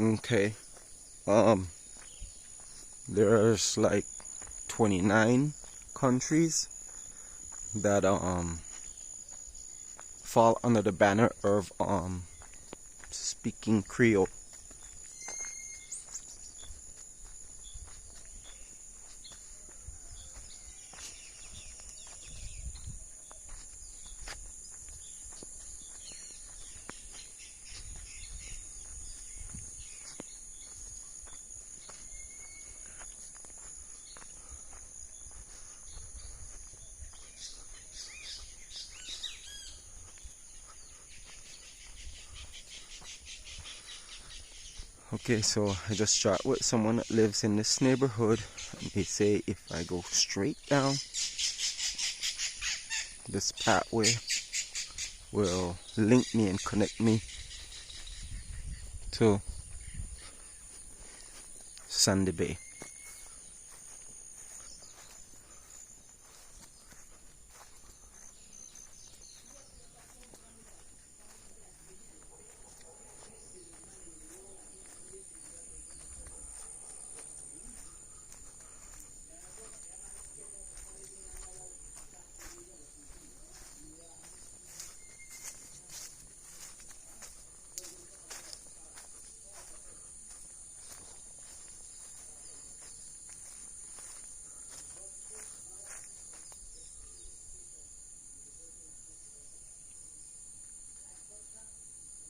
Okay. Um, there's like 29 countries that fall under the banner of speaking Creole. Okay, so I just chat with someone that lives in this neighborhood, and they say if I go straight down this pathway will link me and connect me to Sandy Bay.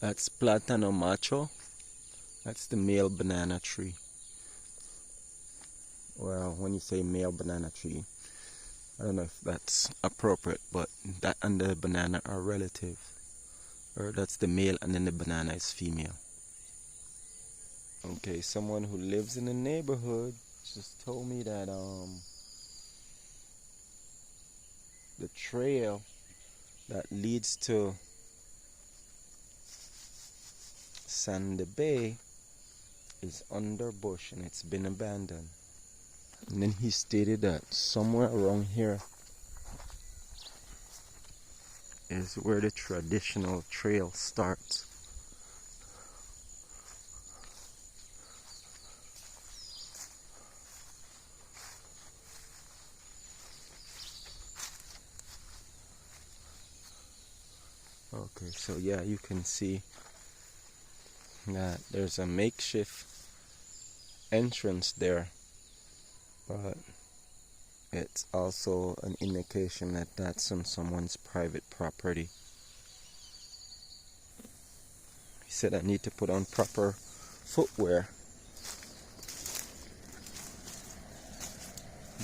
That's Platano Macho. That's the male banana tree. Well, when you say male banana tree, I don't know if that's appropriate, but that and the banana are relative. Or that's the male and then the banana is female. Okay, someone who lives in the neighborhood just told me that the trail that leads to Sandy Bay is under bush and it's been abandoned. And then he stated that somewhere around here is where the traditional trail starts. Okay, so yeah, you can see that there's a makeshift entrance there, but it's also an indication that that's on someone's private property. He said I need to put on proper footwear,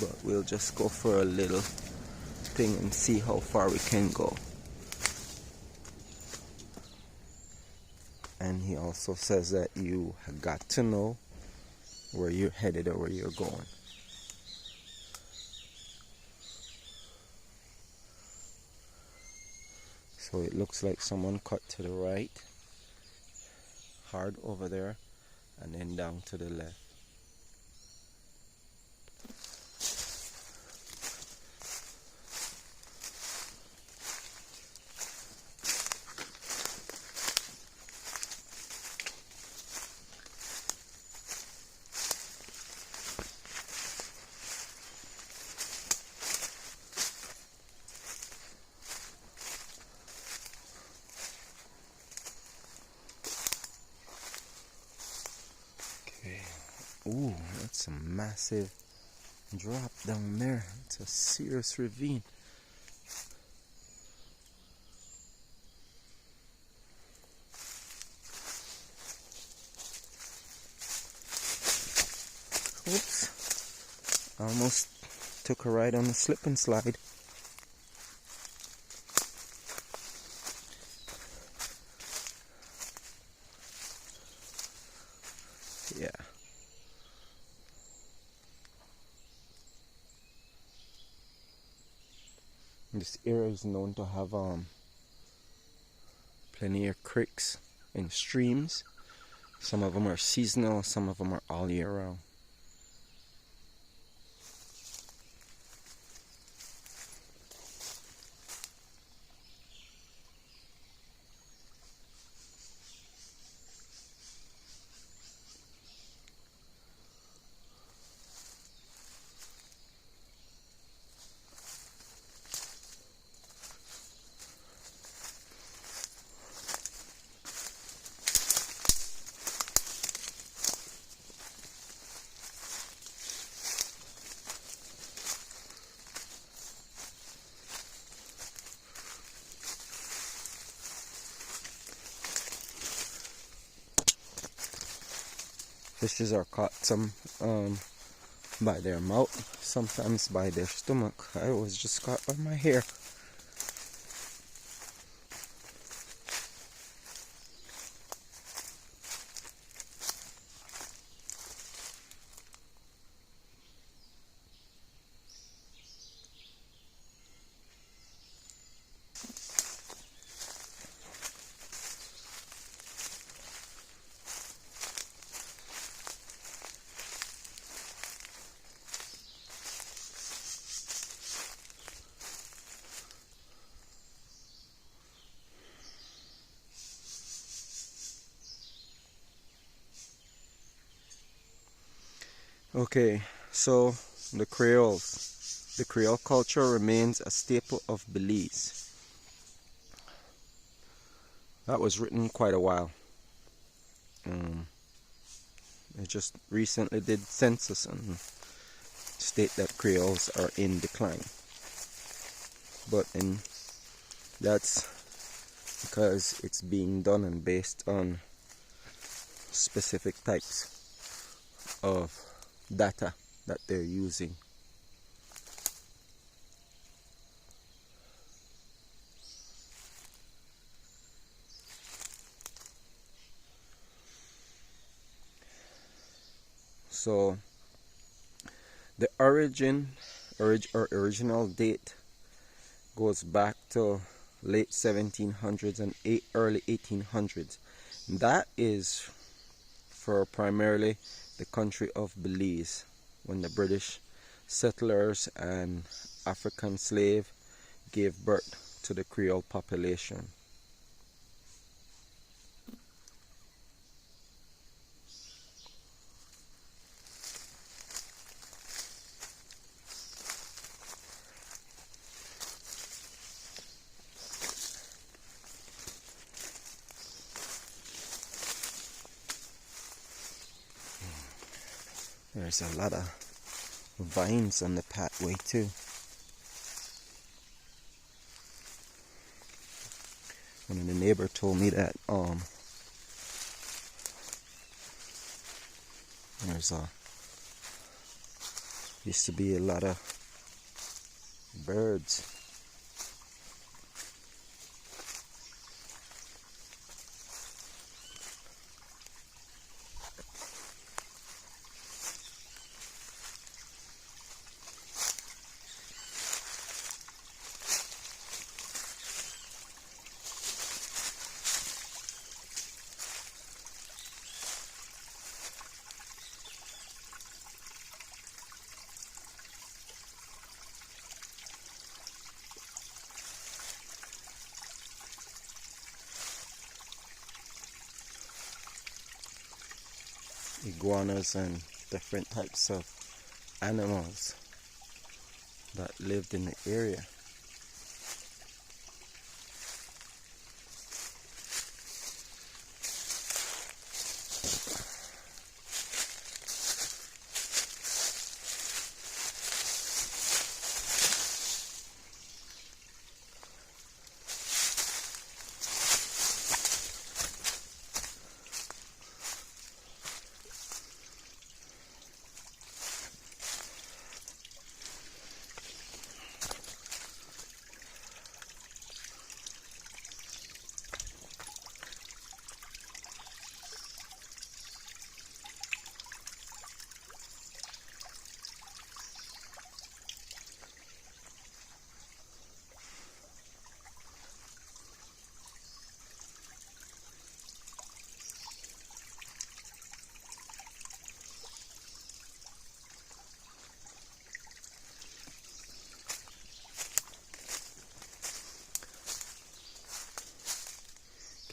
but we'll just go for a little thing and see how far we can go. And he also says that you got to know where you're headed or where you're going. So it looks like someone cut to the right, hard over there, and then down to the left. Okay. Ooh, that's a massive drop down there. It's a serious ravine. Oops. I almost took a ride on the slip and slide. Yeah. This area is known to have plenty of creeks and streams. Some of them are seasonal, some of them are all year round. Fishes are caught some by their mouth, sometimes by their stomach. I was just caught by my hair. Okay, so the Creoles. The Creole culture remains a staple of Belize. That was written quite a while. They just recently did census and state that Creoles are in decline. But that's because it's being done and based on specific types of data that they're using. So the original date goes back to late 1700s and early 1800s. That is for primarily the country of Belize, when the British settlers and African slave gave birth to the Creole population. There's a lot of vines on the pathway too. One of the neighbor told me that there's used to be a lot of birds. Iguanas and different types of animals that lived in the area.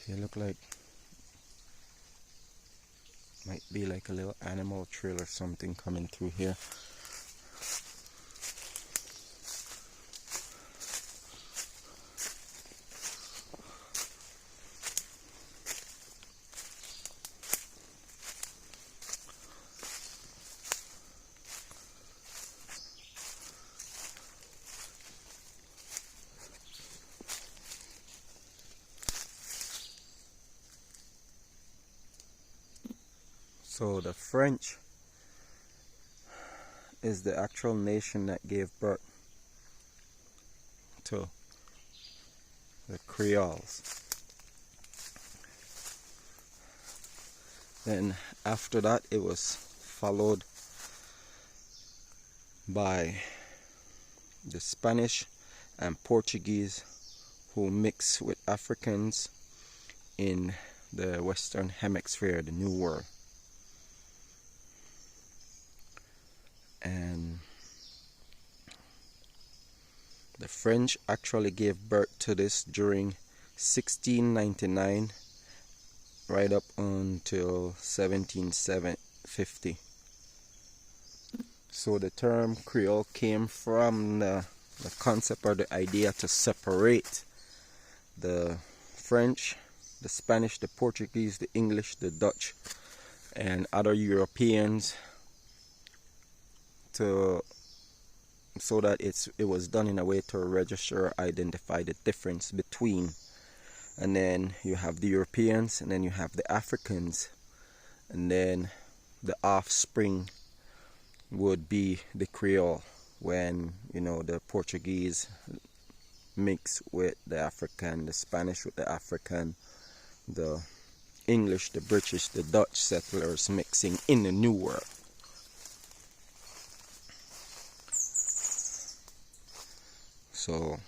Okay, look like might be like a little animal trail or something coming through here. So the French is the actual nation that gave birth to the Creoles. Then after that it was followed by the Spanish and Portuguese, who mix with Africans in the Western Hemisphere, the New World. And the French actually gave birth to this during 1699 right up until 1750. So the term Creole came from the concept or the idea to separate the French, the Spanish, the Portuguese, the English, the Dutch, and other Europeans, so that it was done in a way to register or identify the difference between. And then you have the Europeans, and then you have the Africans, and then the offspring would be the Creole, when the Portuguese mix with the African, the Spanish with the African, the English, the British, the Dutch settlers mixing in the New World. So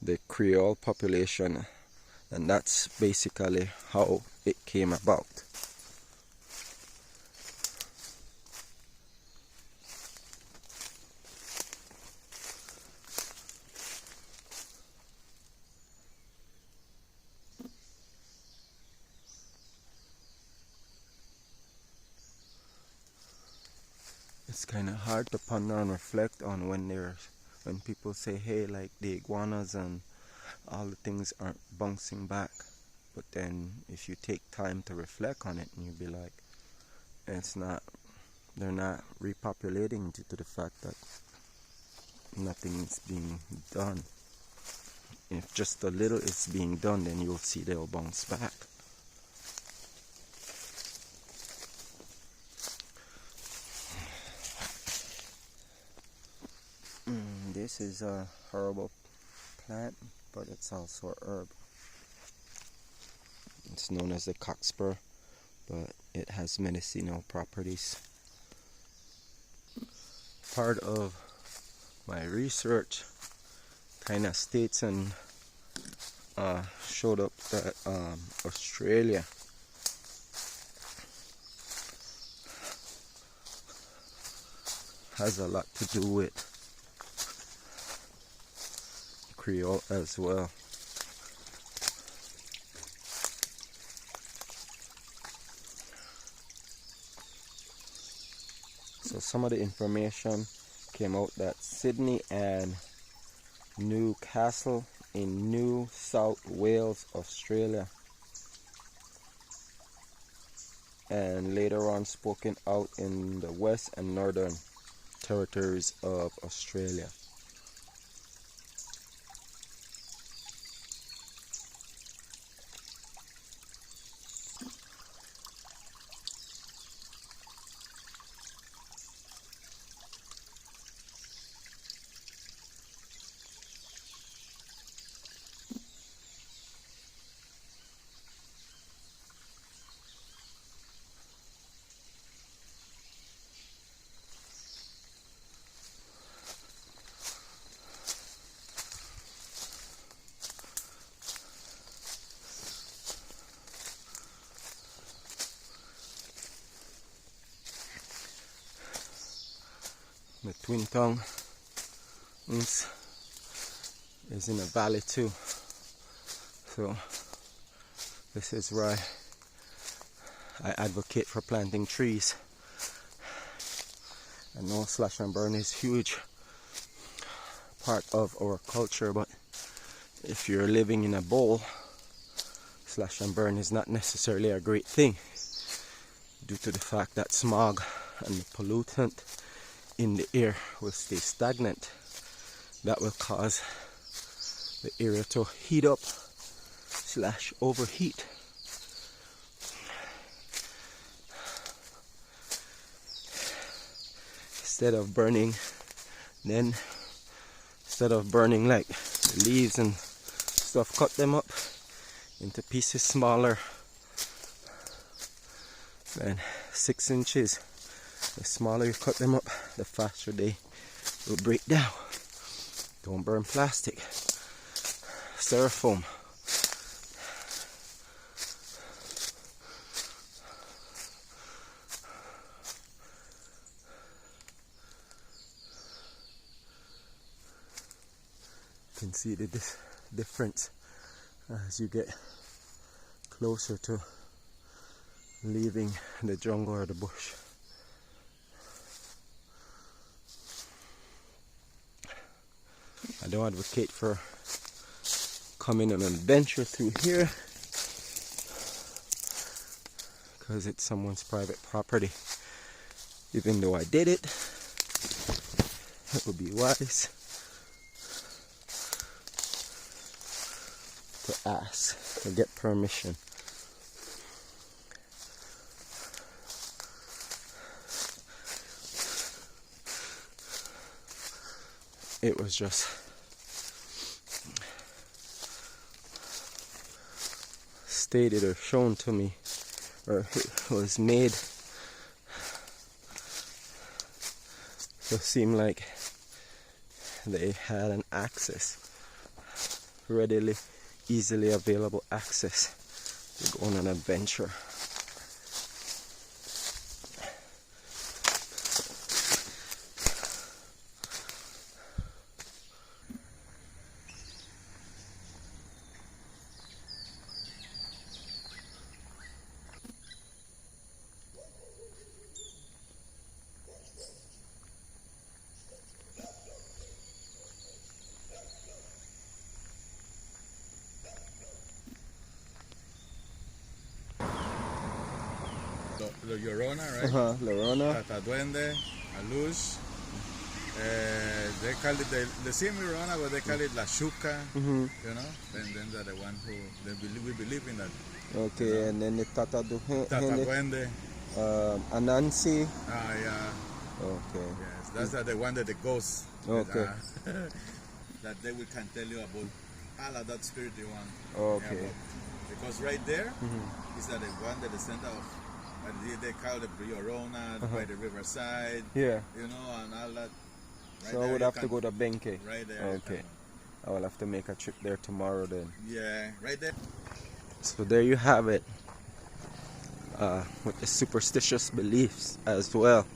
the Creole population, and that's basically how it came about. It's kind of hard to ponder and reflect on when people say, hey, like the iguanas and all the things aren't bouncing back. But then if you take time to reflect on it, and you'll be like, they're not repopulating due to the fact that nothing's being done. If just a little is being done, then you'll see they'll bounce back. This is a herbal plant, but it's also a herb. It's known as the cockspur, but it has medicinal properties. Part of my research kind of states and showed up that Australia has a lot to do with Creole as well. So some of the information came out that Sydney and Newcastle in New South Wales, Australia, and later on spoken out in the West and Northern Territories of Australia. The Twin Tongue is in a valley too, so this is where I advocate for planting trees. I know slash and burn is huge part of our culture, but if you're living in a bowl, slash and burn is not necessarily a great thing, due to the fact that smog and the pollutant in the air will stay stagnant. That will cause the area to heat up slash overheat, instead of burning like the leaves and stuff, cut them up into pieces smaller than 6 inches. The smaller you cut them up, the faster they will break down. Don't burn plastic. Styrofoam. You can see the difference as you get closer to leaving the jungle or the bush. I don't advocate for coming on an adventure through here because it's someone's private property. Even though I did it, it would be wise to ask to get permission. It was just stated or shown to me, or it was made to seem like they had an access, readily, easily available access to go on an adventure. The Llorona, right? Llorona. Tataduende, Alush. They call it the same Llorona, but they call it La Shuka. You know, and then they're the one who we believe in that. Okay, you know? And then the Tataduende. Anansi. Ah, yeah. Okay. Yes, that's the one that the ghosts. Okay. That they can tell you about all of that spiritual one. Okay. Yeah, because right there is that the one that the center of. They call it Llorona by the riverside. Yeah. You know, and all that. Right, so I would have to go to Benke. Right there. Okay. I will have to make a trip there tomorrow then. Yeah, right there. So there you have it. With the superstitious beliefs as well.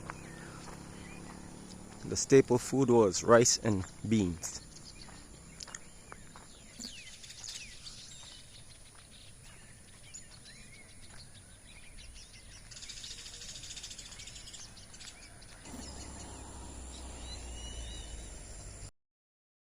The staple food was rice and beans.